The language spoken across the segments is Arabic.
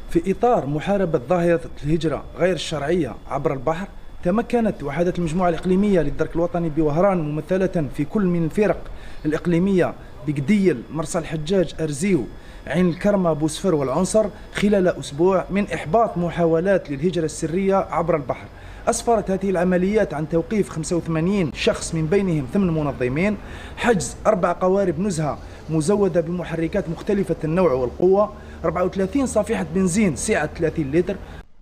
في إطار محاربة ظاهرة الهجرة غير الشرعية عبر البحر، تمكنت وحدات المجموعة الإقليمية للدرك الوطني بوهران ممثلة في كل من الفرق الإقليمية بقديل، مرسى الحجاج، أرزيو، عين الكرمة، بوسفر والعنصر خلال أسبوع من إحباط محاولات للهجرة السرية عبر البحر. أسفرت هذه العمليات عن توقيف 85 شخص من بينهم 8 منظمين، حجز 4 قوارب نزهة مزودة بمحركات مختلفة النوع والقوة، 34 صفيحة بنزين سعة 30 لتر،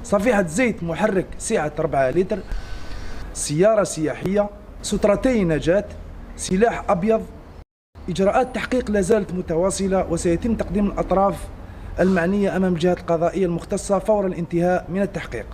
صفيحة زيت محرك سعة 4 لتر، سيارة سياحية، سترتي نجاة، سلاح أبيض. إجراءات تحقيق لا زالت متواصلة، وسيتم تقديم الأطراف المعنية أمام الجهات القضائية المختصة فور الانتهاء من التحقيق.